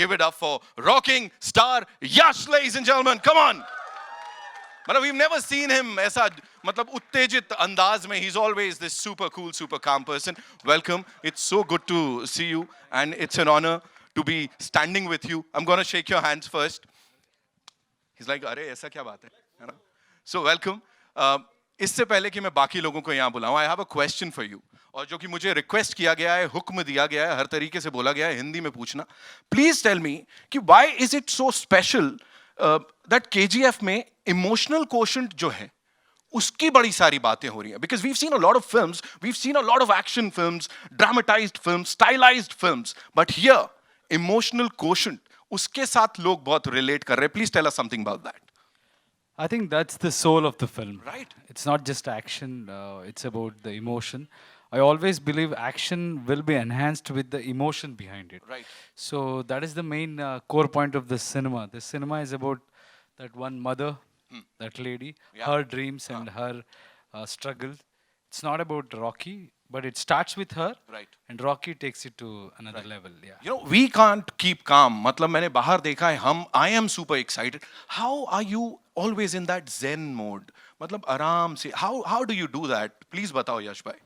Give it up for rocking star Yash, ladies and gentlemen. Come on. मतलब we've never seen him ऐसा मतलब उत्तेजित अंदाज में. He's always this super cool, super calm person. Welcome. It's so good to see you, and it's an honor to be standing with you. I'm gonna shake your hands first. He's like, अरे ऐसा क्या बात है ना? So welcome. इससे पहले कि मैं बाकी लोगों को यहाँ बुलाऊं, I have a question for you. और जो कि मुझे रिक्वेस्ट किया गया है, हुक्म दिया गया है, हर तरीके से बोला गया है, हिंदी में पूछना. Please tell me कि why is it so special that KGF में emotional quotient जो है, उसकी बड़ी सारी बातें हो रही हैं. Because we've seen a lot of films, we've seen a lot of action films, dramatized films, stylized films, but here emotional quotient, उसके साथ लोग बहुत relate कर रहे हैं. Please tell us something about that. I think that's the soul of the film. Right. It's not just action, it's about the emotion. I always believe action will be enhanced with the emotion behind it. Right. So that is the main core point of the cinema. The cinema is about that one mother, that lady, Yeah. her dreams and her struggle. It's not about Rocky, but it starts with her. Right. And Rocky takes it to another level. Yeah. You know, we can't keep calm. मतलब मैंने बाहर देखा है, I am super excited. How are you always in that zen mode? मतलब आराम से. How do you do that? Please बताओ यश भाई.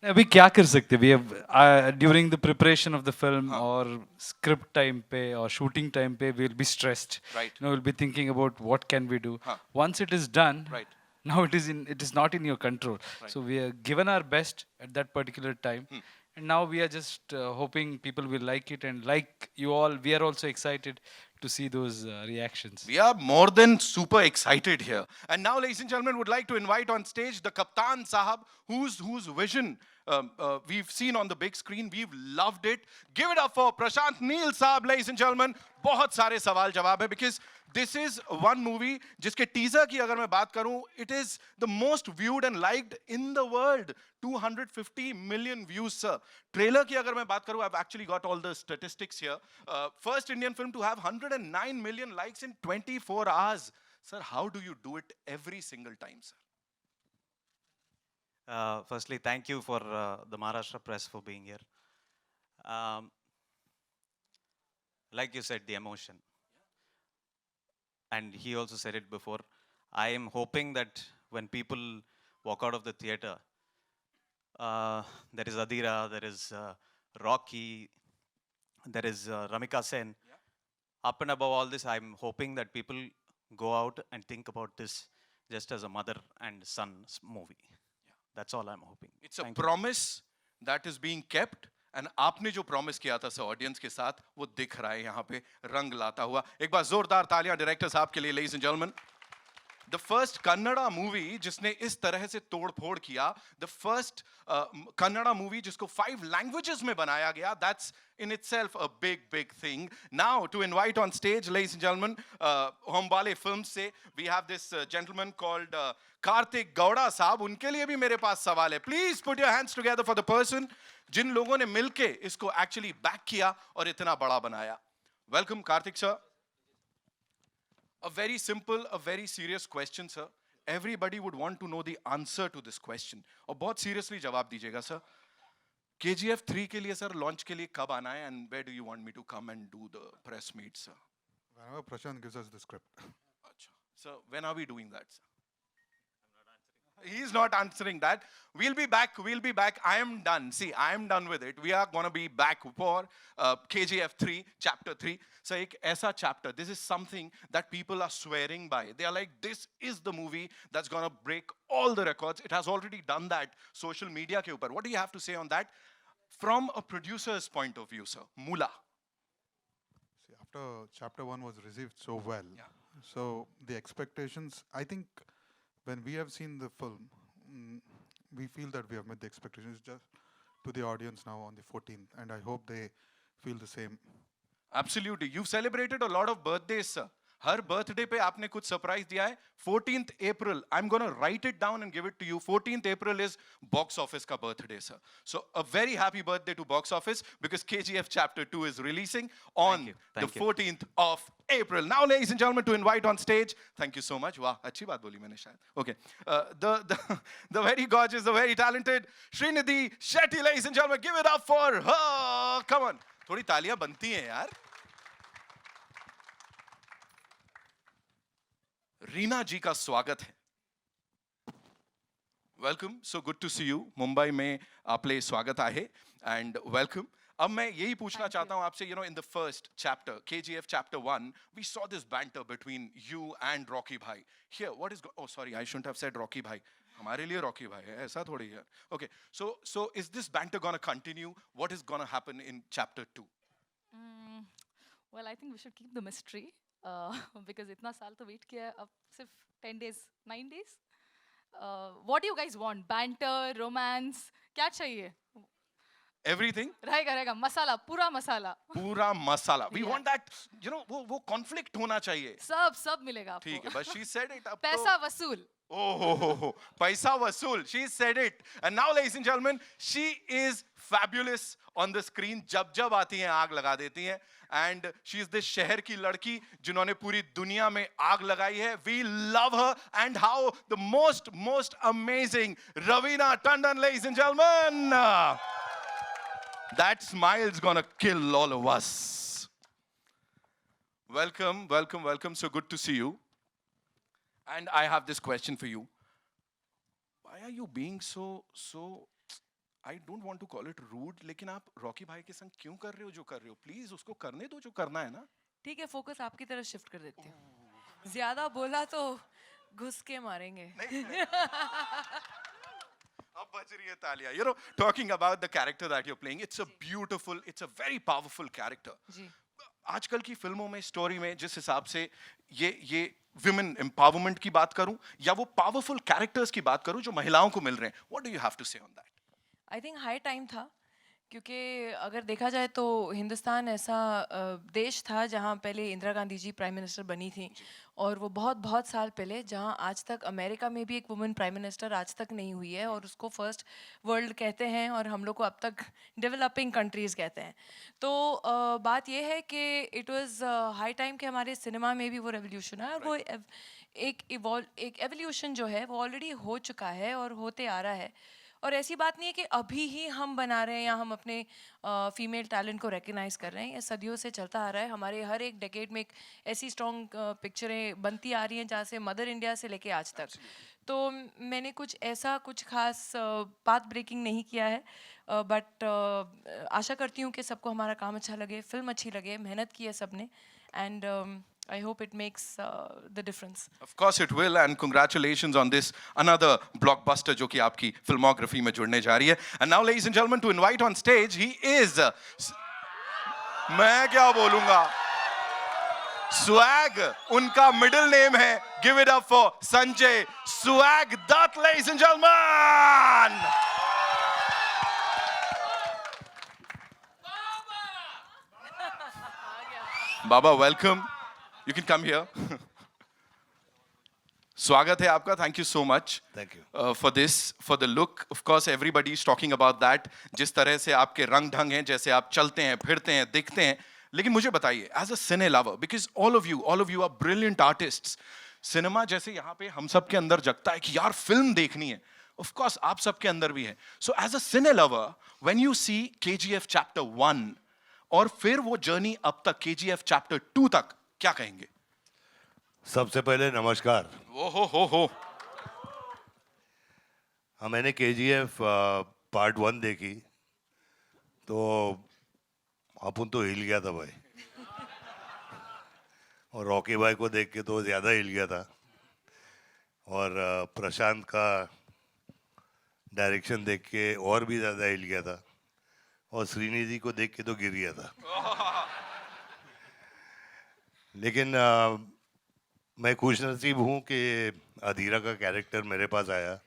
अभी क्या कर सकते? We have during the preparation of the film or script time pe or shooting time pe, we'll be stressed. Right. You know, we'll be thinking about what can we do. Once it is done, Right. now it is not in your control. So we are given our best at that particular time, and now we are just hoping people will like it, and like you all, we are also excited to see those reactions. We are more than super excited here. And now, ladies and gentlemen, would like to invite on stage the Kaptan Sahab, whose vision we've seen on the big screen. We've loved it. Give it up for Prashant Neel Sahab, ladies and gentlemen. बहुत सारे सवाल जवाब है, because this is one movie जिसके teaser की अगर मैं बात करूं, it is the most viewed and liked in the world. 250 million views, sir. Trailer की अगर मैं बात करूं, I've actually got all the statistics here. First Indian film to have 109 million likes in 24 hours. Sir, how do you do it every single time, sir? Firstly, thank you for the Maharashtra press for being here. Like you said, the emotion. And he also said it before. I am hoping that when people walk out of the theater, there is Adira, there is Rocky, there is Ramika Sen. Yeah. Up and above all this, I'm hoping that people go out and think about this just as a mother and son's movie. That's all I'm hoping. It's a promise that is being kept. And आपने जो promise किया था sir audience के साथ, वो दिख रहा है यहाँ पे रंग लाता हुआ. एक बार जोरदार तालियां डायरेक्टर साहब के लिए, ladies and gentlemen. The first Kannada movie जिसने इस तरह से तोड़ फोड़ किया, the first Kannada movie जिसको 5 languages में बनाया गया, that's in itself a big thing. Now to invite on stage, ladies and gentlemen, Hombale Films से we have this gentleman called Karthik Gowda साहब. उनके लिए भी मेरे पास सवाल है. Please put your hands together for the person जिन लोगों ने मिलके इसको actually back किया और इतना बड़ा बनाया. Welcome Karthik sir. A very simple, a very serious question, sir. Everybody would want to know the answer to this question. और बहुत seriously जवाब दीजिएगा, sir. KGF 3 के लिए, sir, launch के लिए कब आना है, and where do you want me to come and do the press meet, sir? Whenever Prashant gives us the script. अच्छा. So when are we doing that, sir? He's not answering that. We'll be back. I am done. See, I am done with it. We are going to be back for KGF 3, Chapter 3. So, एक ऐसा chapter, this is something that people are swearing by. They are like, this is the movie that's going to break all the records. It has already done that social media ke upar. What do you have to say on that? From a producer's point of view, sir. Mula. See, after chapter 1 was received so well, so the expectations, I think when we have seen the film, we feel that we have met the expectations just to the audience now on the 14th, and I hope they feel the same. Absolutely. You've celebrated a lot of birthdays, sir. Her birthday पे आपने कुछ surprise दिया है. 14th April, I'm going to write it down and give it to you. 14th April is box office का birthday, sir. So a very happy birthday to box office, because KGF Chapter 2 is releasing on the 14th of April. Now, ladies and gentlemen, to invite on stage, thank you so much. वाह, अच्छी बात बोली मैंने शायद. Okay. The very gorgeous, the very talented Srinidhi Shetty, ladies and gentlemen, give it up for her. Come on. थोड़ी तालियां बनती हैं यार. रीना जी का स्वागत है। Welcome, so good to see you. Mumbai में आपले स्वागत आहे एंड वेलकम। अब मैं यही पूछना चाहता हूं आपसे, in the first chapter KGF chapter 1 we saw this banter between you and Rocky भाई। Here what is, oh sorry, I shouldn't have said Rocky भाई, हमारे लिए रॉकी भाई है, ऐसा थोड़ी है। Okay, so is this banter gonna continue? What is gonna happen in chapter 2? Well, I think we should keep the mystery because इतना साल तो वेट किया है, अब सिर्फ 10 days, 9 days. What do you guys want? Banter, romance, क्या चाहिए? Everything, रहेगा मसाला, पूरा मसाला, पूरा masala. We Yeah. Want that, वो कॉन्फ्लिक्ट होना चाहिए। सब मिलेगा आपको। ठीक है, बस शी सेड इट। अब पैसा वसूल। Oh, paisa vasool. She said it. And now, ladies and gentlemen, she is fabulous on the screen. जब जब आती हैं आग लगा देती हैं. And she is this शहर की लड़की जिन्होंने पूरी दुनिया में आग लगाई है. We love her. And how the most amazing Raveena Tandon, ladies and gentlemen. That smile's gonna kill all of us. Welcome, welcome, welcome. So good to see you. And I have this question for you. Why are you being so, I don't want to call it rude, लेकिन आप Rocky भाई के संग क्यों कर रहे हो जो कर रहे हो? प्लीज उसको करने दो जो करना है ना। ठीक है, फोकस आपकी तरफ शिफ्ट कर देती हूँ। ज्यादा बोला तो घुस के मारेंगे। अब बज रही है तालियां। Talking about the character that you're playing, it's a very powerful character. जी। आजकल की फिल्मों में, स्टोरी में, जिस हिसाब से ये विमेन एम्पावरमेंट की बात करूं या वो पावरफुल कैरेक्टर्स की बात करूं जो महिलाओं को मिल रहे हैं, what do you have to say on that? I think high time था, क्योंकि अगर देखा जाए तो हिंदुस्तान ऐसा देश था जहाँ पहले इंदिरा गांधी जी प्राइम मिनिस्टर बनी थी, और वो बहुत साल पहले, जहाँ आज तक अमेरिका में भी एक वुमेन प्राइम मिनिस्टर आज तक नहीं हुई है, और उसको फर्स्ट वर्ल्ड कहते हैं और हम लोग को अब तक डेवलपिंग कंट्रीज़ कहते हैं। तो बात ये है कि इट वाज हाई टाइम कि हमारे सिनेमा में भी वो रेवोल्यूशन है, और वो एक एवोल्यूशन जो है वो ऑलरेडी हो चुका है और होते आ रहा है। और ऐसी बात नहीं है कि अभी ही हम बना रहे हैं या हम अपने फीमेल टैलेंट को रिकग्नाइज कर रहे हैं, ये सदियों से चलता आ रहा है। हमारे हर एक डेकेड में एक ऐसी स्ट्रॉन्ग पिक्चरें बनती आ रही हैं, जहाँ से मदर इंडिया से लेके आज तक। तो मैंने कुछ खास पाथ ब्रेकिंग नहीं किया है, बट आशा करती हूँ कि सबको हमारा काम अच्छा लगे, फिल्म अच्छी लगे, मेहनत की है सबने, and I hope it makes the difference. Of course it will, and congratulations on this another blockbuster जो कि आपकी फिल्मोग्राफी में जुड़ने जा रही है. And now, ladies and gentlemen, to invite on stage, he is मैं क्या बोलूंगा, स्वैग उनका मिडिल नेम है. Give it up for Sanjay Swag Dutt, ladies and gentlemen. Baba, welcome. You can come here. स्वागत है आपका. Thank you so much. Thank you. For this, for the look. Of course, everybody is talking about that. जिस तरह से आपके रंग ढंग हैं, जैसे आप चलते हैं, फिरते हैं, दिखते हैं. लेकिन मुझे बताइए, as a cine lover, because all of you are brilliant artists. Cinema जैसे यहाँ पे हम सब के अंदर जगता है कि यार फिल्म देखनी है. Of course, आप सबके अंदर भी है. So as a cine lover, when you see KGF chapter 1 और फिर वो जर्नी अब तक KGF chapter 2 तक, क्या कहेंगे? सबसे पहले नमस्कार. हो. हाँ, मैंने KGF पार्ट 1 देखी तो अपन तो हिल गया था भाई, और रॉकी भाई को देख के तो ज़्यादा हिल गया था, और प्रशांत का डायरेक्शन देख के और भी ज़्यादा हिल गया था, और श्रीनिधि को देख के तो गिर गया था. लेकिन मैं खुश नसीब हूँ कि अधीरा का कैरेक्टर मेरे पास आया,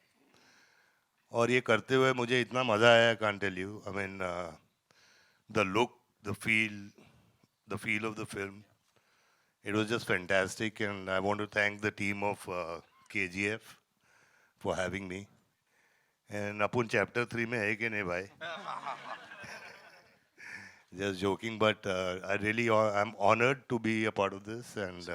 और ये करते हुए मुझे इतना मज़ा आया, can't tell you. I mean the look, the feel of the film, it was just fantastic, and I want to thank the team of KGF for having me. And upon chapter 3 में है कि नहीं भाई? Just joking, but I'm honored to be a part of this, and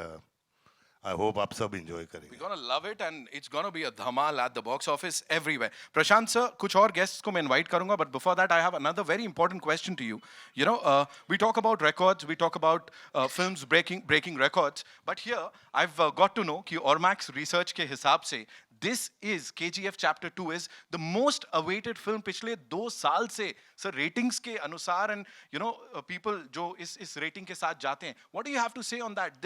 I hope आप सब enjoy We're करेंगे. gonna love it and it's gonna be a dhamal at the box office everywhere. Prashant sir, कुछ और guests को मैं invite करूँगा, but before that I have another very important question to you. You know, we talk about records, we talk about films breaking records, but here I've got to know कि Ormax research के हिसाब से this is KGF Chapter 2 is the most awaited film पिछले 2 साल से sir ratings के अनुसार and you know people जो इस rating के साथ जाते हैं. What do you have to say on that?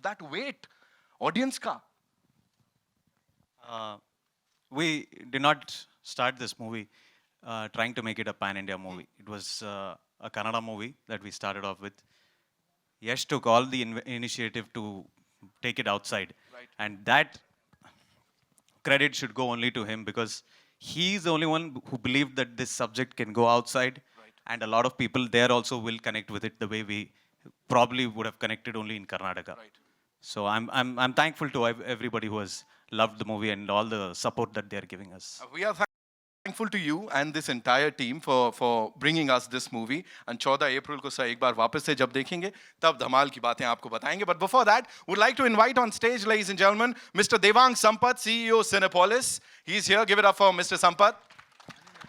That weight audience का. We did not start this movie trying to make it a pan-India movie. It was a Kannada movie that we started off with. Yash took all the initiative to take it outside. Right. And that credit should go only to him because he's the only one who believed that this subject can go outside. Right. And a lot of people there also will connect with it the way we probably would have connected only in Karnataka. Right. So I'm thankful to everybody who has loved the movie and all the support that they're giving us. We are thankful to you and this entire team for bringing us this movie. And 14 अप्रैल को sir एक बार वापस से जब देखेंगे तब धमाल की बातें आपको बताएंगे. But before that, would like to invite on stage, ladies and gentlemen, Mr. Devang Sampath, CEO Cinepolis. He's here. Give it up for Mr. Sampath.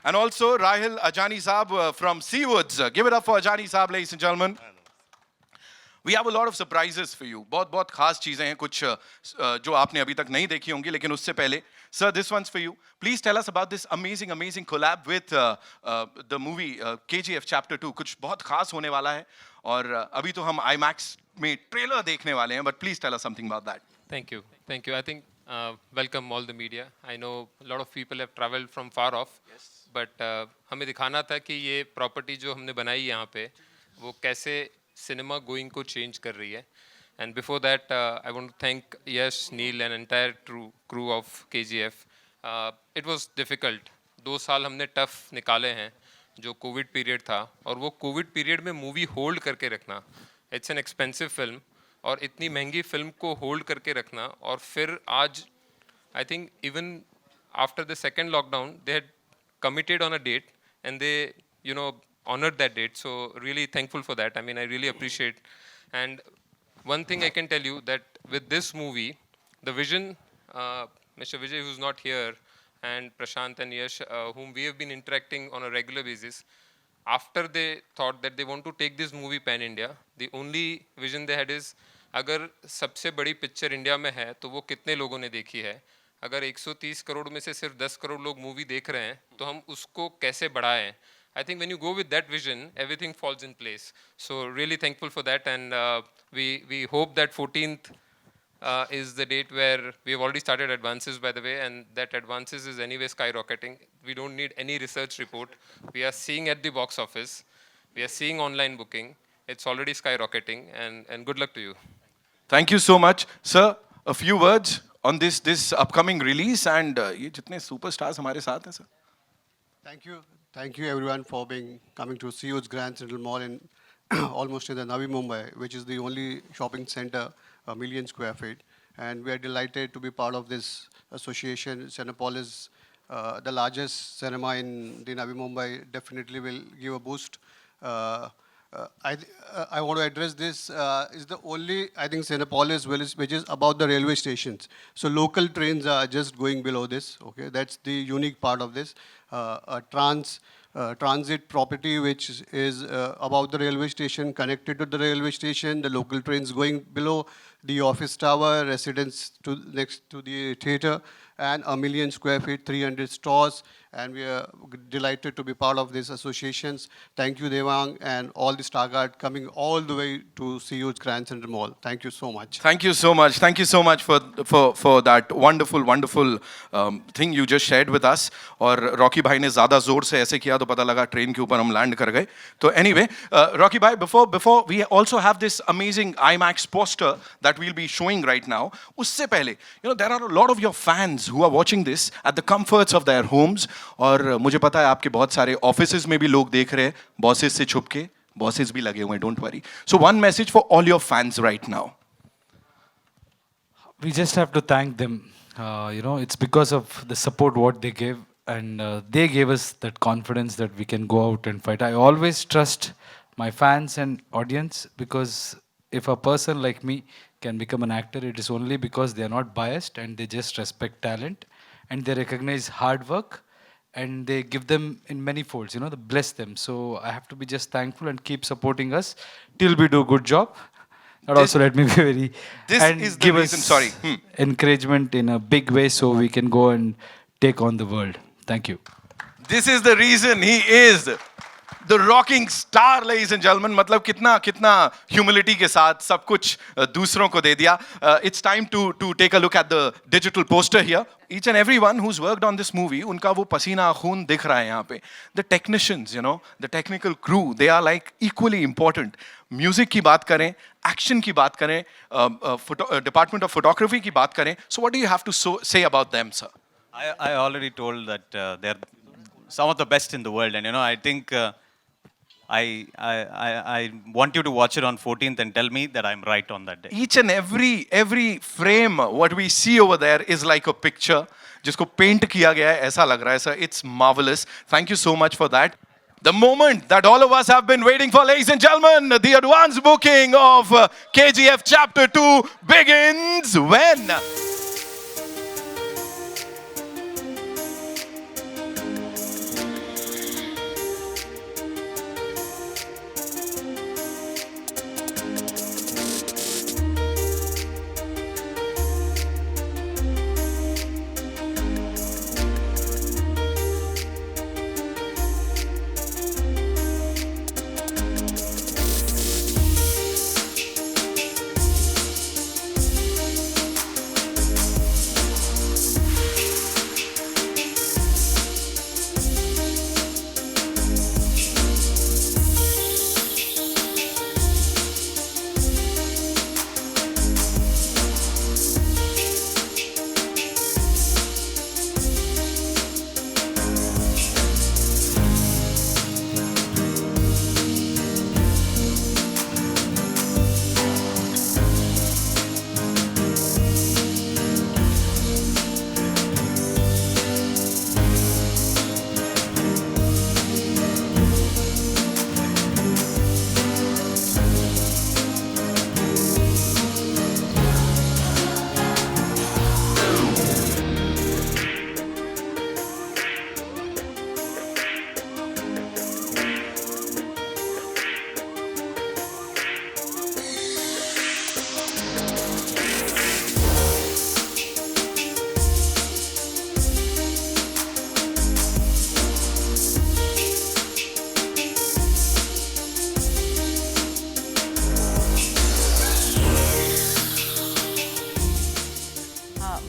And also Rahil Ajani Saab from Seawoods. Give it up for Ajani Saab, ladies and gentlemen. We have a lot of surprises for you. बहुत बहुत खास चीज़ें हैं कुछ जो आपने अभी तक नहीं देखी होंगी लेकिन उससे पहले sir this one's for you. Please tell us about this amazing collab with the movie KGF Chapter 2. कुछ बहुत खास होने वाला है और अभी तो हम IMAX में ट्रेलर देखने वाले हैं but please tell us something about that. Thank you. I think welcome all the media. I know a lot of people have traveled from far off. Yes. But हमें दिखाना था कि ये प्रॉपर्टी जो हमने बनाई यहाँ पे वो कैसे सिनेमा गोइंग को चेंज कर रही है. And before that I want to thank Yash, Neel and entire crew of KGF. It was difficult. 2 साल हमने टफ निकाले हैं जो कोविड पीरियड था और वो कोविड पीरियड में मूवी होल्ड करके रखना, इट्स एन एक्सपेंसिव फिल्म और इतनी महंगी फिल्म को होल्ड करके रखना और फिर आज I think even after the second lockdown they had committed on a date and they honored that date, so really thankful for that. I mean, I really appreciate. And one thing I can tell you that with this movie the vision, Mr. Vijay who's not here and Prashant and Yash whom we have been interacting on a regular basis, after they thought that they want to take this movie pan India, the only vision they had is अगर सबसे बड़ी picture India में है तो वो कितने लोगों ने देखी है. अगर 130 करोड़ में से सिर्फ 10 करोड़ लोग मूवी देख रहे हैं तो हम उसको कैसे बढ़ाएं. I think when you go with that vision, everything falls in place. So really thankful for that, and we hope that 14th is the date where we have already started advances, by the way, and that advances is anyway skyrocketing. We don't need any research report. We are seeing at the box office. We are seeing online booking. It's already skyrocketing, and good luck to you. Thank you so much, sir. A few words on this upcoming release and ये जितने superstars हमारे साथ हैं, sir. Thank you everyone for coming to CO's Grand Central Mall in almost in the Navi Mumbai, which is the only shopping center, 1 million square feet. And we are delighted to be part of this association. Cinepolis, the largest cinema in the Navi Mumbai, definitely will give a boost. I want to address this. Is the only, I think, Cinepolis which is about the railway stations. So local trains are just going below this. Okay, that's the unique part of this. A transit property which is about the railway station, connected to the railway station. The local trains going below the office tower, residents next to the theater, and 1 million square feet, 300 stores. And we are delighted to be part of these associations. Thank you, Devang, and all the Star Guard coming all the way to CU's Grand Central Mall. Thank you so much. Thank you so much. Thank you so much for that wonderful thing you just shared with us. और Rocky भाई ने ज़्यादा ज़ोर से ऐसे किया तो पता लगा ट्रेन के ऊपर हम लैंड कर गए. तो anyway, Rocky भाई, before we also have this amazing IMAX poster that we'll be showing right now. उससे पहले, there are a lot of your fans who are watching this at the comforts of their homes. और मुझे पता है आपके बहुत सारे offices में भी लोग देख रहे हैं बॉसेस से छुप के. बॉसेस भी लगे हुए हैं, don't worry. So one message for all your fans right now. We just have to thank them. It's because of the support what they gave, and they gave us that confidence that we can go out and fight. I always trust my fans and audience because if a person like me can become an actor, it is only because they are not biased and they just respect talent and they recognize hard work and they give them in many folds, they bless them. So I have to be just thankful and keep supporting us till we do a good job. And This- also let me be very, this and is the give reason- us sorry. encouragement in a big way so we can go and take on the world. Thank you. This is the reason he is the rocking star, ladies and gentlemen. मतलब कितना humility के साथ सब कुछ दूसरों को दे दिया. It's time to take a look at the digital poster here. Each and everyone who's worked on this movie, उनका वो पसीना खून दिख रहा है यहाँ पे. The technicians, the technical crew, they are like equally important. Music की बात करें, action की बात करें, department of photography की बात करें. So what do you have to say about them, sir? I already told that they're some of the best in the world, and I think I want you to watch it on 14th and tell me that I'm right on that day. Each and every frame what we see over there is like a picture जिसको paint किया गया है ऐसा लग रहा है sir. It's marvelous. Thank you so much for that. The moment that all of us have been waiting for, ladies and gentlemen, the advance booking of KGF Chapter 2 begins when?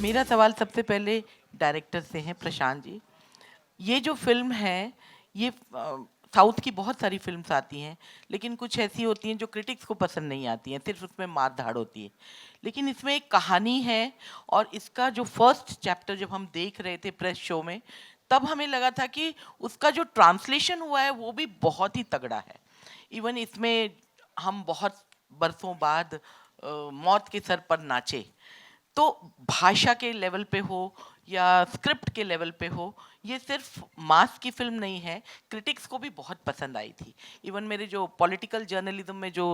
मेरा सवाल सबसे पहले डायरेक्टर से है, प्रशांत जी. ये जो film है, ये साउथ की बहुत सारी फिल्म्स आती हैं, लेकिन कुछ ऐसी होती हैं जो क्रिटिक्स को पसंद नहीं आती हैं, सिर्फ उसमें मार धाड़ होती है. लेकिन इसमें एक कहानी है, और इसका जो फर्स्ट चैप्टर जब हम देख रहे थे प्रेस शो में, तब हमें लगा था कि उसका जो ट्रांसलेशन हुआ है वो भी बहुत ही तगड़ा है. इवन इसमें हम बहुत बरसों बाद मौत के सर पर नाचे. तो भाषा के लेवल पे हो या स्क्रिप्ट के लेवल पे हो, ये सिर्फ मास की फिल्म नहीं है, क्रिटिक्स को भी बहुत पसंद आई थी. इवन मेरे जो पॉलिटिकल जर्नलिज्म में जो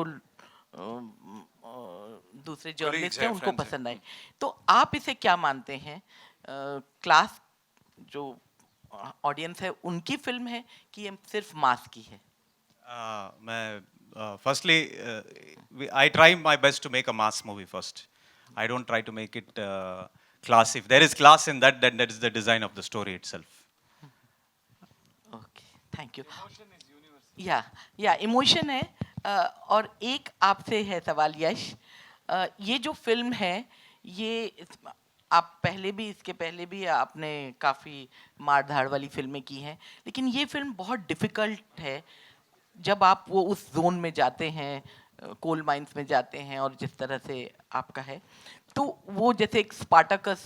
दूसरे जर्नलिस्ट हैं उनको पसंद आई. तो आप इसे क्या मानते हैं, क्लास जो ऑडियंस है उनकी फिल्म है कि ये सिर्फ मास की है? मैं firstly I try my best to make a mass movie first. I don't try to make it class. If there is class in that, then that is the design of the story itself. Okay, thank you. या emotion है. और एक आपसे है सवाल यश, ये जो film है, ये आप इसके पहले भी आपने काफ़ी मार धाड़ वाली फिल्में की हैं, लेकिन ये फिल्म बहुत डिफ़िकल्ट है. जब आप वो उस जोन में जाते हैं, कोल माइंस में जाते हैं, और जिस तरह से आपका है, तो वो जैसे एक स्पार्टकस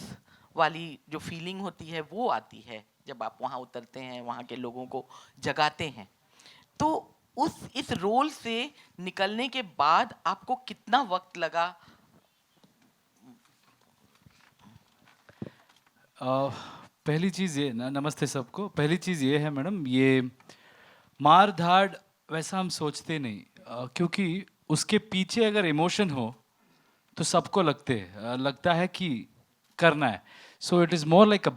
वाली जो फीलिंग होती है वो आती है जब आप वहाँ उतरते हैं, वहाँ के लोगों को जगाते हैं. तो इस रोल से निकलने के बाद आपको कितना वक्त लगा? पहली चीज़ ये नमस्ते सबको. पहली चीज़ ये है मैडम, ये मार धाड़ वैसा हम सोचते नहीं, क्योंकि उसके पीछे अगर इमोशन हो तो सबको लगता है कि करना है. So it is more like a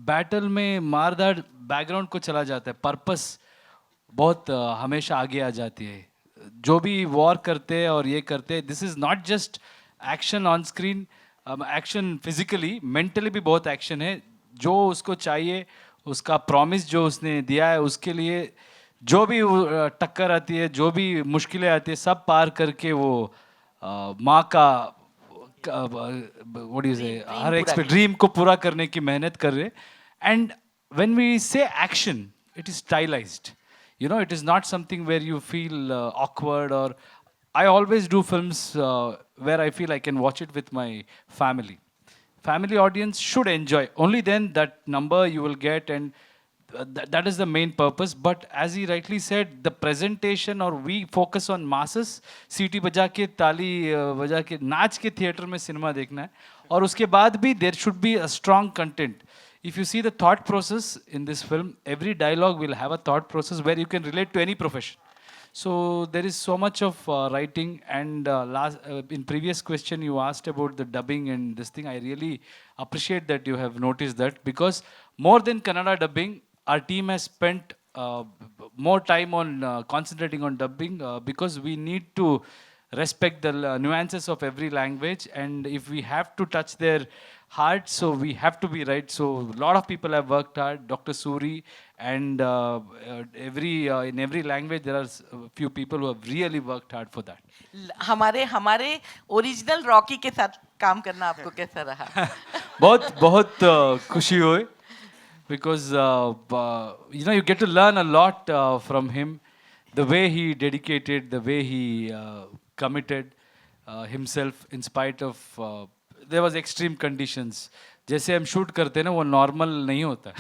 battle में मारदार बैकग्राउंड को चला जाता है, पर्पस बहुत हमेशा आगे आ जाती है. जो भी वॉर करते हैं और ये करते हैं, this is not just action on screen, action physically, mentally भी बहुत एक्शन है. जो उसको चाहिए, उसका प्रॉमिस जो उसने दिया है, उसके लिए जो भी टक्कर आती है, जो भी मुश्किलें आती है, सब पार करके वो माँ का व्हाट इज हर ड्रीम को पूरा करने की मेहनत कर रहे. एंड व्हेन वी से action, it is stylized, you know, it is not something where you feel awkward. Or I always do films where I feel I can watch it with my family audience should enjoy, only then that number you will get. And that is the main purpose. But as he rightly said, the presentation, or we focus on masses, सीटी बजा के ताली बजा के नाच के theatre में cinema देखना है. और उसके बाद भी there should be a strong content. If you see the thought process in this film, every dialogue will have a thought process where you can relate to any profession. So there is so much of writing. And in previous question you asked about the dubbing and this thing. I really appreciate that you have noticed that, because more than Kannada dubbing, our team has spent more time on concentrating on dubbing, because we need to respect the nuances of every language. And if we have to touch their heart, so we have to be right. So a lot of people have worked hard, Dr. Suri, and in every language there are a few people who have really worked hard for that. हमारे original Rocky के साथ काम करना आपको कैसा रहा? बहुत खुशी हुई, because you know, you get to learn a lot from him, the way he dedicated, the way he committed himself in spite of there was extreme conditions. जैसे हम शूट करते हैं ना, वो नॉर्मल नहीं होता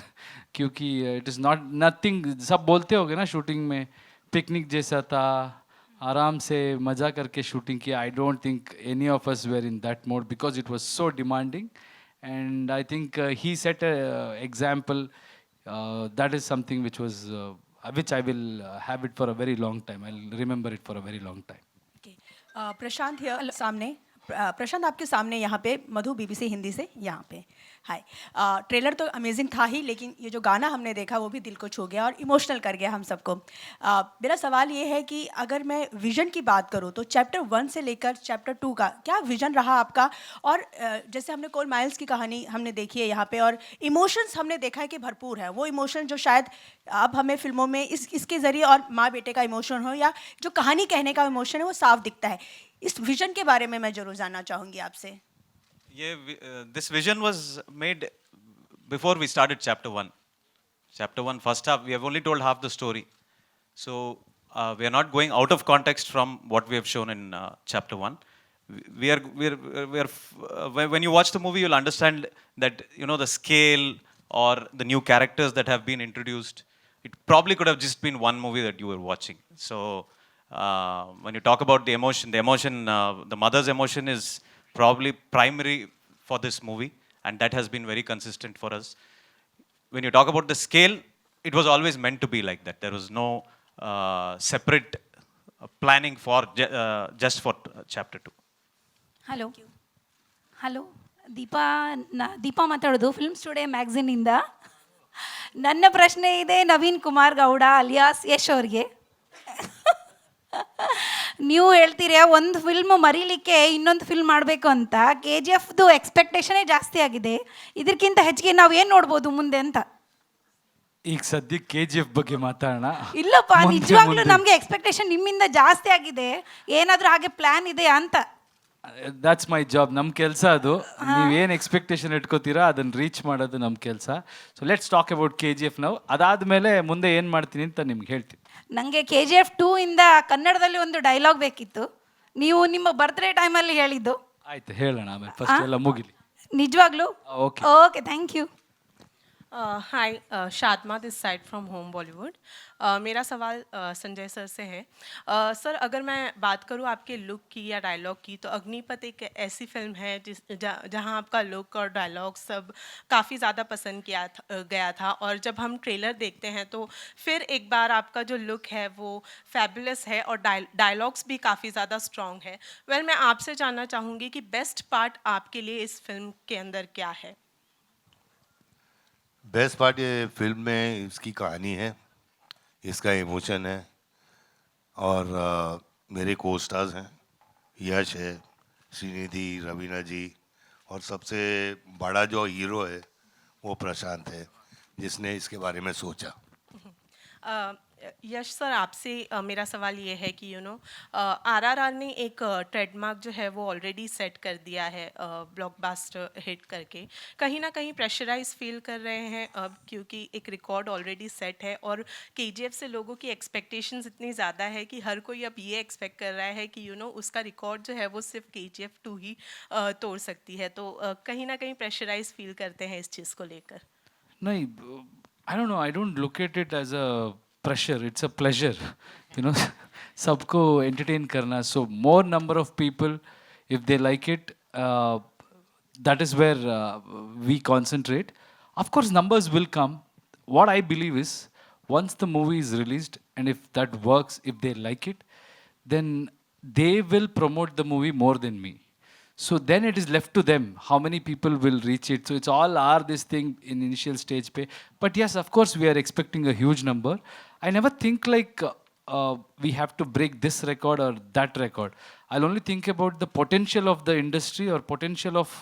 क्योंकि इट इज़ नॉट नथिंग. सब बोलते होगे ना शूटिंग में पिकनिक जैसा था, आराम से मज़ा करके शूटिंग किया. I don't think any of us were in that mode, because it was so demanding. And I think he set an example. That is something which I will have it for a very long time. I'll remember it for a very long time. Okay. Prashant here सामने. प्रशांत आपके सामने यहाँ पे, मधु BBC Hindi से यहाँ पे. हाय. Trailer तो amazing था ही, लेकिन ये जो गाना हमने देखा वो भी दिल को छू गया और इमोशनल कर गया हम सबको. मेरा सवाल ये है कि अगर मैं विजन की बात करूँ तो चैप्टर 1 से लेकर चैप्टर 2 का क्या विजन रहा आपका? और जैसे हमने कोल माइल्स की कहानी हमने देखी है यहाँ पे, और इमोशंस हमने देखा है कि भरपूर है. वो इमोशन जो शायद अब हमें फिल्मों में इसके ज़रिए, और माँ बेटे का इमोशन हो या जो कहानी कहने का इमोशन है, वो साफ दिखता है. इस विजन के बारे में मैं ज़रूर जानना चाहूँगी आपसे. This vision was made before we started chapter 1. Chapter 1 first half, we have only told half the story. So we are not going out of context from what we have shown in chapter 1. When you watch the movie, you'll understand that, you know, the scale or the new characters that have been introduced, it probably could have just been one movie that you were watching. So when you talk about the emotion, the mother's emotion is probably primary for this movie, and that has been very consistent for us. When you talk about the scale, it was always meant to be like that. There was no separate planning for just for chapter 2. Hello Deepa ಮಾತಾಡೋದು films today ಮ್ಯಾಗ್ಝಿನಿಂದ. ನನ್ನ ಪ್ರಶ್ನೆ ಇದೆ Naveen Kumar Gowda alias Yash ಅವ್ರಿಗೆ. ನೀವು ಹೇಳ್ತೀರಾ ಒಂದು film ಮರೀಲಿಕ್ಕೆ ಇನ್ನೊಂದು film ಮಾಡಬೇಕು ಅಂತ. KGFದು ಎಕ್ಸ್ಪೆಕ್ಟೇಷನೇ ಜಾಸ್ತಿ ಆಗಿದೆ. ಇದಕ್ಕಿಂತ ಹೆಚ್ಚಿಗೆ ನಾವು ಏನು ನೋಡ್ಬೋದು ಮುಂದೆ ಅಂತ? ಈಗ ಸದ್ಯಕ್ಕೆ KGF ಬಗ್ಗೆ ಮಾತಾಡೋಣ. ಇಲ್ಲಪ್ಪ, ನಿಜವಾಗ್ಲೂ ನಮಗೆ ಎಕ್ಸ್ಪೆಕ್ಟೇಷನ್ ನಿಮ್ಮಿಂದ ಜಾಸ್ತಿ ಆಗಿದೆ. ಏನಾದರೂ ಹಾಗೆ ಪ್ಲಾನ್ ಇದೆಯಾ ಅಂತ? ದಟ್ಸ್ ಮೈ ಜಾಬ್, ನಮ್ಮ ಕೆಲಸ ಅದು. ನೀವೇನು ಎಕ್ಸ್ಪೆಕ್ಟೇಷನ್ ಇಟ್ಕೋತೀರಾ ಅದನ್ನು ರೀಚ್ ಮಾಡೋದು ನಮ್ಮ ಕೆಲಸ. So let's talk about KGF ನಾವು. ಅದಾದಮೇಲೆ ಮುಂದೆ ಏನು ಮಾಡ್ತೀನಿ ಅಂತ ನಿಮ್ಗೆ ಹೇಳ್ತೀನಿ. ನನಗೆ KGF 2 ಇಂದ ಕನ್ನಡದಲ್ಲಿ ಒಂದು ಡೈಲಾಗ್ ಬೇಕಿತ್ತು. ನೀವು ನಿಮ್ಮ ಬರ್ತ್ಡೇ ಟೈಮಲ್ಲಿ ಹೇಳಿದ್ದು. ಆಯ್ತು, ಹೇಳೋಣ ಆಮೇಲೆ, ಫಸ್ಟ್ ಎಲ್ಲ ಮುಗಿಲಿ. ನಿಜವಾಗ್ಲೂ? Okay okay, thank you. Hi Shadma this side from home Bollywood. मेरा सवाल संजय सर से है। सर, अगर मैं बात करूँ आपके लुक की या डायलॉग की, तो अग्निपथ एक ऐसी फिल्म है जहां आपका लुक और डायलॉग सब काफ़ी ज़्यादा पसंद गया था, और जब हम ट्रेलर देखते हैं तो फिर एक बार आपका जो लुक है वो फैबुलस है और डायलॉग्स भी काफ़ी ज़्यादा स्ट्रॉन्ग है। मैं आपसे जानना चाहूँगी कि बेस्ट पार्ट आपके लिए इस फिल्म के अंदर क्या है? बेस्ट पार्ट ये फिल्म में इसकी कहानी है, इसका इमोशन है, और मेरे को स्टार्स हैं, यश है, श्रीनिधि, रवीना जी, और सबसे बड़ा जो हीरो है वो प्रशांत है, जिसने इसके बारे में सोचा। यश सर, आपसे मेरा सवाल ये है कि आरआरआर ने एक ट्रेडमार्क जो है वो ऑलरेडी सेट कर दिया है ब्लॉकबस्टर हिट करके। कहीं ना कहीं प्रेशराइज फील कर रहे हैं अब, क्योंकि एक रिकॉर्ड ऑलरेडी सेट है और केजीएफ से लोगों की एक्सपेक्टेशंस इतनी ज़्यादा है कि हर कोई अब ये एक्सपेक्ट कर रहा है कि उसका रिकॉर्ड जो है वो सिर्फ केजीएफ 2 ही तोड़ सकती है। तो कहीं ना कहीं प्रेशराइज फील करते हैं इस चीज़ को लेकर? नहीं, I don't know. I don't look at it as a pressure. It's a pleasure. You know, सबको entertain करना. So more number of people, if they like it, that is where we concentrate. Of course, numbers will come. What I believe is, once the movie is released, and if that works, if they like it, then they will promote the movie more than me. So then it is left to them how many people will reach it. So it's all our this thing in initial stage pay. But yes, of course, we are expecting a huge number. I never think like we have to break this record or that record. I'll only think about the potential of the industry or potential of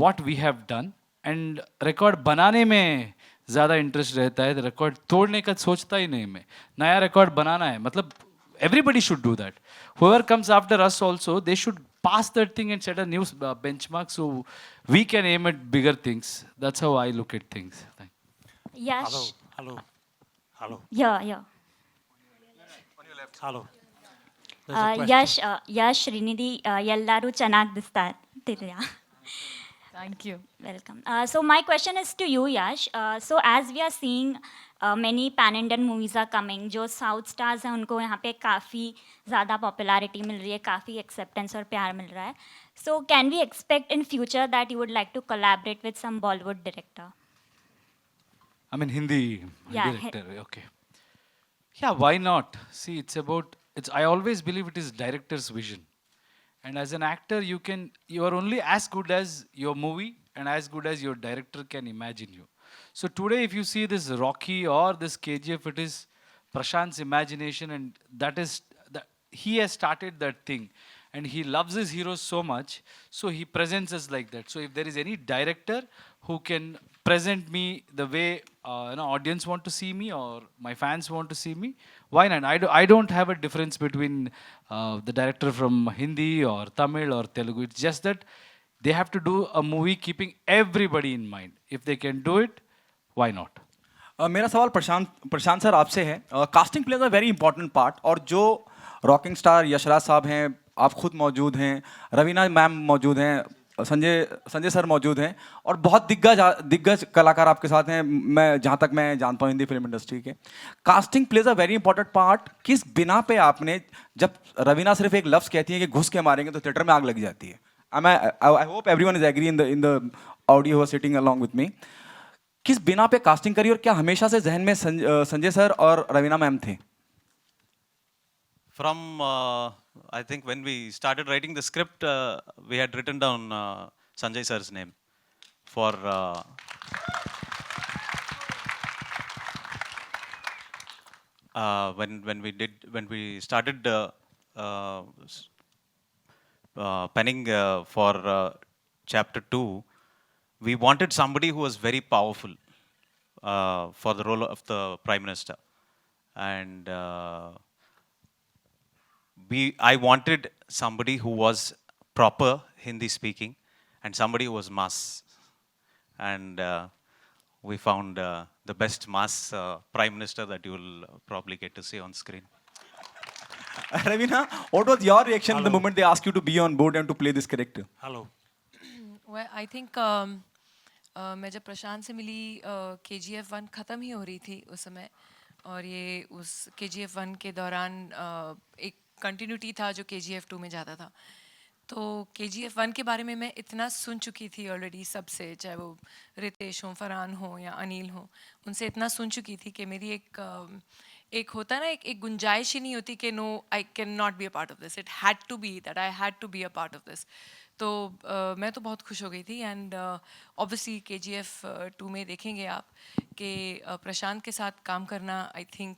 what we have done. And record बनाने में ज़्यादा interest रहता है, record तोड़ने का सोचता ही नहीं मैं. नया रिकॉर्ड बनाना है, मतलब everybody should do that. Whoever comes after us also, they should pass that thing and set a new benchmark so we can aim at bigger things. That's how I look at things. Yash. Hello. Hello. Yeah, yeah. Hello. Yash Srinidhi Yellaru Chanag Distar. Thank you. Welcome. So my question is to you, Yash. So as we are seeing many pan-Indian movies are coming, जो south stars हैं उनको यहाँ पे काफ़ी ज़्यादा popularity मिल रही है, काफ़ी एक्सेप्टेंस और प्यार मिल रहा है. So can we expect in future that you would like to collaborate with some Bollywood director? I mean Hindi Yeah, director, okay. Yeah, why not? See, I always believe it is director's vision. And as an actor, you are only as good as your movie and as good as your director can imagine you. So today, if you see this Rocky or this KGF, it is Prashant's imagination, and he has started that thing. And he loves his heroes so much, so he presents us like that. So if there is any director who can present me the way audience want to see me or my fans want to see me, why not? I don't have a difference between the director from Hindi or Tamil or Telugu. It's just that they have to do a movie keeping everybody in mind. If they can do it, why not? मेरा सवाल प्रशांत sir आपसे है. Casting plays a very important part, और जो rocking star Yashraj साहब हैं, आप खुद मौजूद हैं, रवीना मैम मौजूद हैं, संजय सर मौजूद हैं, और बहुत दिग्गज कलाकार आपके साथ हैं, मैं जहाँ तक मैं जानता हूँ हिंदी फिल्म इंडस्ट्री के. Casting plays a very important part. किस बिना पे आपने, जब रवीना सिर्फ एक लफ्ज़ कहती है कि घुस के मारेंगे तो थिएटर में आग लग जाती है. I hope everyone is agree in the audio who sitting along with me. किस बिना पे कास्टिंग करी, और क्या हमेशा से जहन में संजय सर और रवीना मैम थे? From, I think when we started writing the script, we had written down Sanjay sir's name for when we started penning for chapter 2, we wanted somebody who was very powerful for the role of the Prime Minister. And I wanted somebody who was proper Hindi speaking and somebody who was mass. And we found the best mass Prime Minister that you will probably get to see on screen. Ravina, what was your reaction the moment they asked you to be on board and to play this character? Hello. Well, I think मैं जब प्रशांत से मिली KGF 1 ख़त्म ही हो रही थी उस समय, और ये उस KGF 1 के दौरान एक कंटिन्यूटी था जो KGF 2 में जाता था। तो KGF 1 के बारे में मैं इतना सुन चुकी थी ऑलरेडी सबसे, चाहे वो रितेश हो, फरहान हो या अनिल हो, उनसे इतना सुन चुकी थी कि मेरी एक होता ना, एक गुंजाइश ही नहीं होती कि no I can not be a part of this, it had to be that I had to be a part of this. तो मैं तो बहुत खुश हो गई थी। एंड ऑब्वियसली KGF 2 में देखेंगे आप कि प्रशांत के साथ काम करना, I think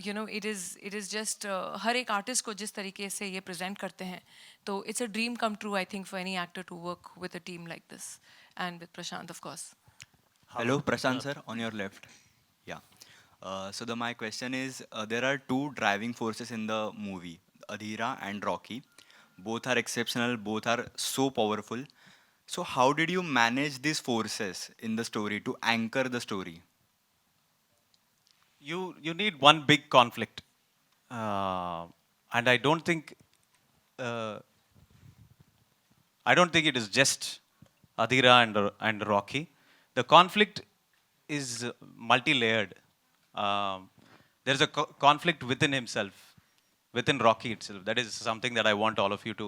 you know it is just हर एक आर्टिस्ट को जिस तरीके से ये प्रेजेंट करते हैं, तो it's a dream come true I think for any actor to work with a team like this and with Prashant of course. Hello, Prashant sir, on your left. Yeah. My question is, there are two driving forces in the movie, Adhira and Rocky. Both are exceptional. Both are so powerful. So how did you manage these forces in the story to anchor the story? You need one big conflict, and uh, I don't think it is just Adhira and Rocky. The conflict is multi-layered. There is a conflict within himself, within Rocky itself. That is something that I want all of you to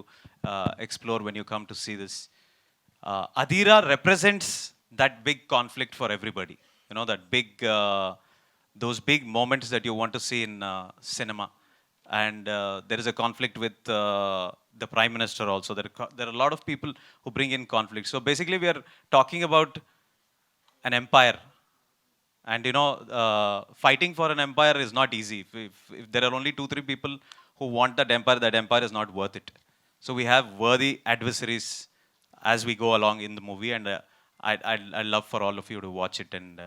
explore when you come to see this. Adhira represents that big conflict for everybody. You know, that big, those big moments that you want to see in cinema. And there is a conflict with the Prime Minister also. There are a lot of people who bring in conflict. So basically, we are talking about an empire. And you know, fighting for an empire is not easy. If there are only 2-3 people who want that empire is not worth it. So we have worthy adversaries as we go along in the movie, and I'd love for all of you to watch it. And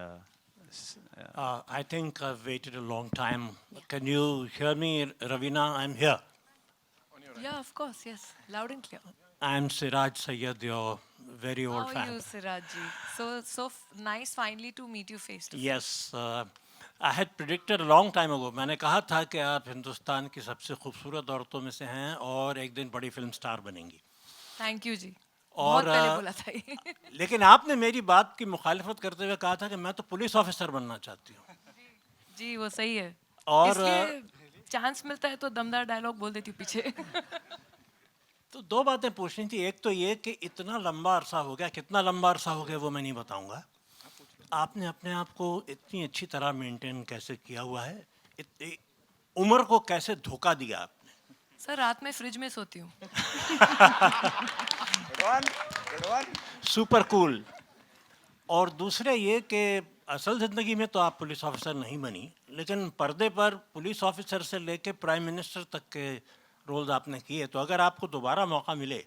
I think I've waited a long time. Can you hear me, Ravina? I'm here. Yeah, of course, yes, loud and clear. I'm Siraj Sayyed, your very old How fan. are you, Siraj ji? So nice finally to meet you face to face. Yes, I had predicted a long time ago. मैंने कहा था कि आप हिंदुस्तान की सबसे खूबसूरत औरतों में से हैं और एक दिन बड़ी फिल्म स्टार बनेंगी. Thank you जी. और बहुत पहले बोला था ये. लेकिन आपने मेरी बात की मुखालिफत करते हुए कहा था कि मैं तो पुलिस ऑफिसर बनना चाहती हूँ. जी वो सही है. और इसलिए चांस मिलता है तो दमदार डायलॉग बोल देती हूँ पीछे. तो दो बातें पूछनी थी. एक तो ये कि इतना लंबा अरसा हो गया, कितना लंबा अरसा हो गया वो मैं नहीं बताऊंगा. आपने अपने आप को इतनी अच्छी तरह मेंटेन कैसे किया हुआ है? उम्र को कैसे धोखा दिया आपने? सर रात में फ्रिज में सोती हूँ. Super cool. और दूसरे ये कि असल ज़िंदगी में तो आप पुलिस ऑफिसर नहीं बनी, लेकिन पर्दे पर पुलिस ऑफिसर से लेके प्राइम मिनिस्टर तक के रोल्स आपने किए. तो अगर आपको दोबारा मौका मिले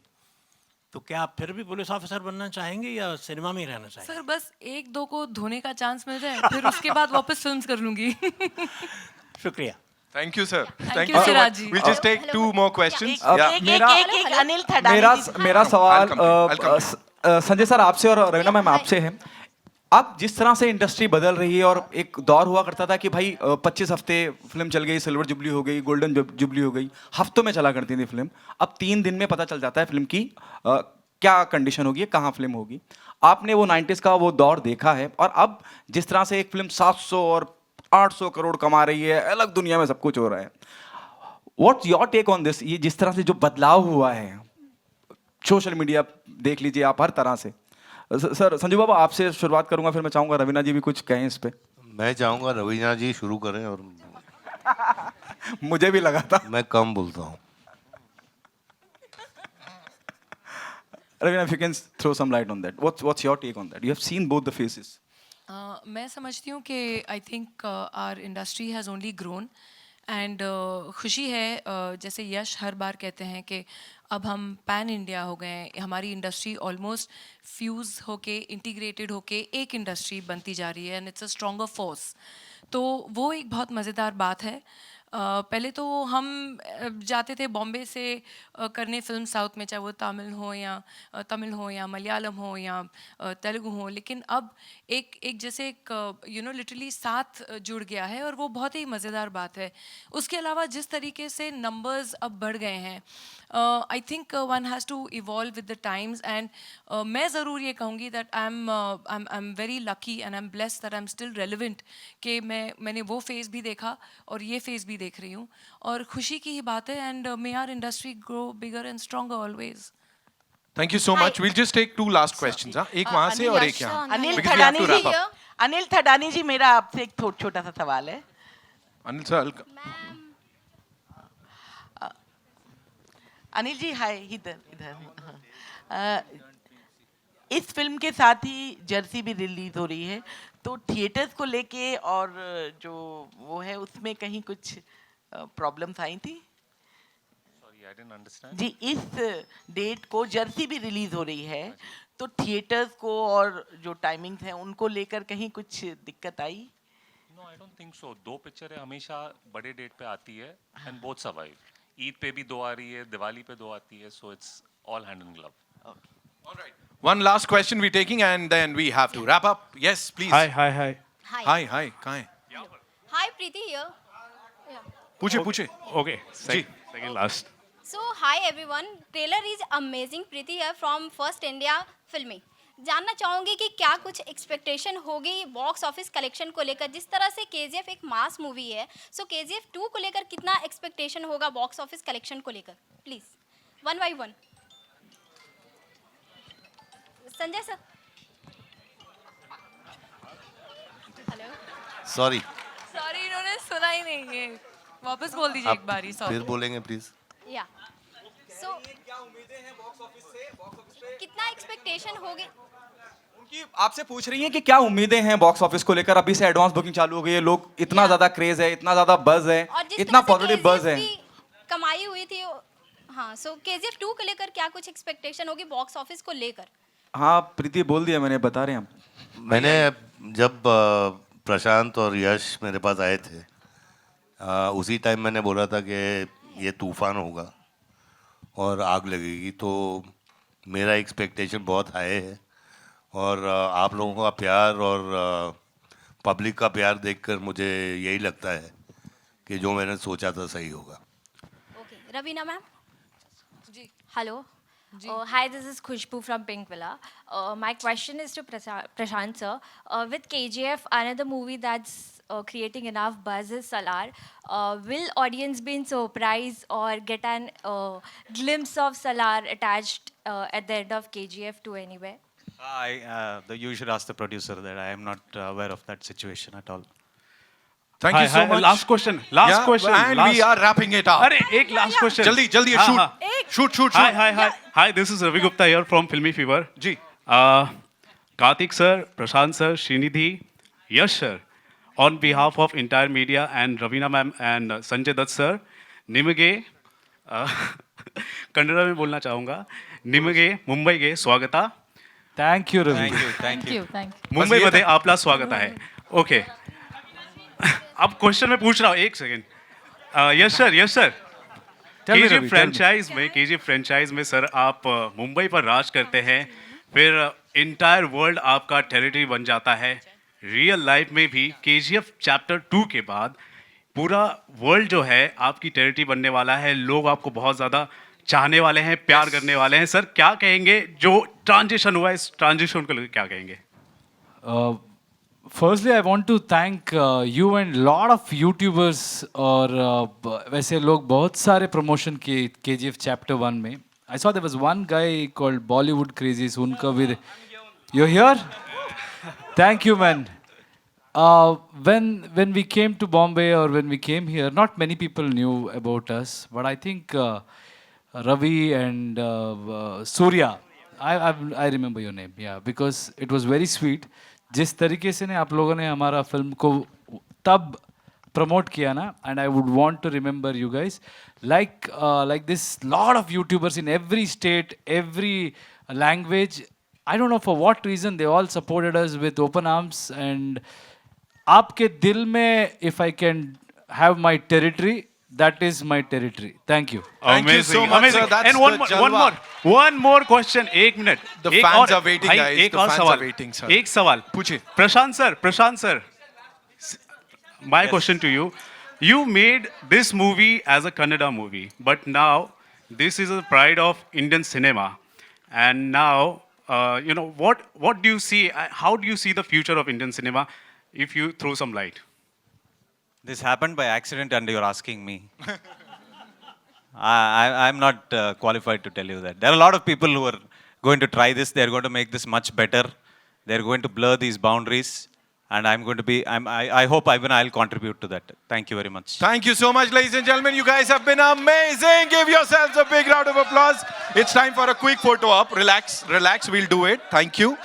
तो क्या आप फिर भी पुलिस ऑफिसर बनना चाहेंगे या सिनेमा में ही रहना चाहेंगे? सर बस 1-2 को धोने का चांस मिल जाए, फिर उसके बाद वापस फिल्म्स कर लूँगी. शुक्रिया. Thank you, sir. Thank you, so much. Siraj ji. We'll just take 2 more questions. एक अनिल थडानी जी. मेरा सवाल I'll come. संजय सर आपसे और रवीना मैम आपसे है. अब जिस तरह से इंडस्ट्री बदल रही है और एक दौर हुआ करता था कि भाई 25 हफ्ते फिल्म चल गई, सिल्वर जुबली हो गई, गोल्डन जुबली हो गई, हफ्तों में चला करती थी फिल्म. अब 3 दिन में पता चल जाता है फिल्म की क्या कंडीशन होगी, कहाँ फिल्म होगी. आपने वो 90s का वो दौर देखा है और अब जिस तरह से एक फिल्म 700 और 800 करोड़ कमा रही है, अलग दुनिया में सब कुछ हो रहा है. What's your take on this? ये जिस तरह से जो बदलाव हुआ है, सोशल मीडिया देख लीजिए आप, हर तरह से. सर संजू बाबा आपसे शुरुआत करूंगा, फिर मैं चाहूंगा रवीना जी भी कुछ कहें इस पे. मैं चाहूँगा रवीना जी शुरू करें. और मुझे भी लगा था. मैं कम बोलता हूँ. Ravina, if you can throw some light on that. What's your take on that? You have seen both the faces. मैं समझती हूँ कि I think our industry has only grown. And खुशी है जैसे यश हर बार कहते हैं कि अब हम पैन इंडिया हो गए, हमारी इंडस्ट्री ऑलमोस्ट फ्यूज़ होके इंटीग्रेटेड होके एक इंडस्ट्री बनती जा रही है and it's a stronger force. तो वो एक बहुत मज़ेदार बात है. पहले तो हम जाते थे बॉम्बे से करने फिल्म साउथ में, चाहे वो तमिल हो या मलयालम हो या तेलुगु हो, लेकिन अब एक जैसे एक लिटरली साथ जुड़ गया है और वो बहुत ही मज़ेदार बात है। उसके अलावा जिस तरीके से नंबर्स अब बढ़ गए हैं, I think one has to evolve with the times, and मैं ज़रूर ये कहूँगी that I am very lucky and I am blessed that I am still relevant, कि मैंने वो फेज़ भी देखा और ये फेज़ भी देख रही हूँ, और खुशी की ही बात है। And may our industry grow bigger and stronger always. Thank you so much. We'll just take 2 last questions. हाँ, एक वहाँ से और एक यहाँ. Anil Because we have Thadani to ji, wrap up. Anil Thadani जी, मेरा आपसे एक छोटा सा सवाल है। अनिल सर, अनिल जी हाय, इधर इधर। इस फिल्म के साथ ही जर्सी भी रिलीज हो रही है, तो थिएटर्स को लेके और जो वो है उसमें कहीं कुछ प्रॉब्लम्स आई थी? Sorry, I didn't understand. जी, इस डेट को जर्सी भी रिलीज हो रही है, तो थिएटर्स को और जो टाइमिंग्स हैं उनको लेकर कहीं कुछ दिक्कत आई? No, I don't think so. 2 पिक्चरें हमेशा बड़े डेट पे आती है and both survive. ईद पे भी 2 आ रही है, दिवाली पे 2 आती है, so it's all hand in glove. Okay. All right. One last question we're taking and then we have to wrap up. Yes, please. Hi. Hi. कहाँ है? Hi, Preeti here. पूछे. Okay, second last. So, hi everyone. Trailer is amazing. Preeti here from First India Filming. जानना चाहूँगी कि क्या कुछ expectation होगी box office collection को लेकर, जिस तरह से KGF एक मास मूवी है, सो KGF 2 को लेकर कितना एक्सपेक्टेशन होगा बॉक्स ऑफिस कलेक्शन को लेकर? Please 1 by 1. Sanjay sir. Hello. Sorry, इन्होंने सुना ही नहीं है, वापस बोल दीजिए एक बारी। फिर बोलेंगे प्लीज। या सो क्या उम्मीदें हैं बॉक्स ऑफिस से? कितना एक्सपेक्टेशन होगी? उनकी आपसे पूछ रही हैं कि क्या उम्मीदें हैं बॉक्स ऑफिस को लेकर? अभी से एडवांस बुकिंग चालू हो गई है, लोग इतना ज्यादा क्रेज है, इतना ज्यादा बज है, इतना पॉजिटिव बज है, कमाई हुई थी। हाँ, सो KGF 2 को लेकर क्या कुछ एक्सपेक्टेशन होगी बॉक्स ऑफिस को लेकर? हाँ प्रीति बोल दिया मैंने, बता रहे हैं हम। मैंने जब प्रशांत और यश मेरे पास आए थे, उसी टाइम मैंने बोला था कि ये तूफान होगा और आग लगेगी, तो मेरा एक्सपेक्टेशन बहुत हाई है और आप लोगों का प्यार और पब्लिक का प्यार देखकर मुझे यही लगता है कि जो मैंने सोचा था सही होगा। Okay, Raveena ma'am ji, hello. Hi, this is Khushbu from Pink Villa. My question is to Prashant sir. With KGF, another movie that's creating enough buzz is Salar. Will audience be in surprise or get an glimpse of Salar attached at the end of KGF 2 anywhere? You should ask the producer that. I am not aware of that situation at all. Thank you so much. Last question. And we are wrapping it up. अरे एक last question. जल्दी shoot. Hi. This is Ravi Gupta here from Filmy Fever. Ji. Karthik sir, Prashant sir, Srinidhi, Yash sir, on behalf of entire media and Ravina ma'am and Sanjay Dutt sir, निमगे Kannada में बोलना चाहूँगा, निमगे मुंबई गे स्वागता. Thank you, Ravi. Thank you. Mumbai मध्ये आपला स्वागत आहे. Okay. अब question मैं पूछ रहा हूँ, एक second. Yes sir. KGF franchise में सर आप मुंबई पर राज करते हैं, फिर इंटायर वर्ल्ड आपका टेरिटरी बन जाता है. रियल लाइफ में भी KGF चैप्टर 2 के बाद पूरा वर्ल्ड जो है आपकी टेरिटरी बनने वाला है. लोग आपको बहुत ज़्यादा चाहने वाले हैं, प्यार करने वाले हैं. सर क्या कहेंगे, जो ट्रांजिशन हुआ इस ट्रांजिशन को लेकर क्या कहेंगे? Firstly, I want to thank you and lot of YouTubers और वैसे लोग बहुत सारे promotion किए KGF Chapter 1 में. I saw there was one guy called Bollywood Crazies, उनका भी. You're here? Thank you, man. When we came to Bombay or when we came here, not many people knew about us, but I think Ravi and Surya, I remember your name, yeah, because it was very sweet. जिस तरीके से ने आप लोगों ने हमारा film को तब प्रमोट किया ना, and I would want to remember you guys like this lot of YouTubers in every state, every language. I don't know for what reason they all supported us with open arms. And आपके दिल में, if I can have my territory, that is my territory. Thank you. Thank you so much, amazing. sir. That's And the jalwa. one more question. एक minute. The एक fans और- are waiting, भाई, guys. एक The और fans सवाल. are waiting, sir. एक सवाल. पूछिए. Prashant sir. My question to you. You made this movie as a Kannada movie, but now this is a pride of Indian cinema. And now, what do you see? How do you see the future of Indian cinema if you throw some light? This happened by accident and you're asking me. I'm not qualified to tell you that. There are a lot of people who are going to try this. They're going to make this much better. They're going to blur these boundaries. And I hope I'll contribute to that. Thank you very much. Thank you so much, ladies and gentlemen. You guys have been amazing. Give yourselves a big round of applause. It's time for a quick photo op. Relax, relax. We'll do it. Thank you.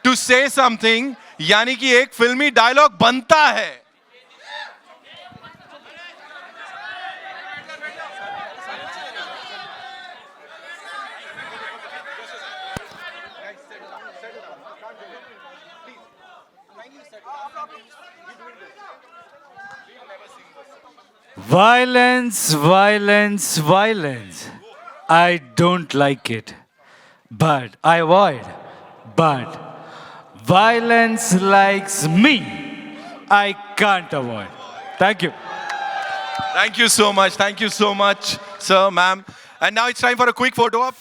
To say something, यानी कि एक फिल्मी dialogue बनता है. Violence, violence, violence. I don't like it. But I avoid. But violence likes me. I can't avoid. Thank you. Thank you so much. Thank you so much, sir, ma'am. And now it's time for a quick photo op.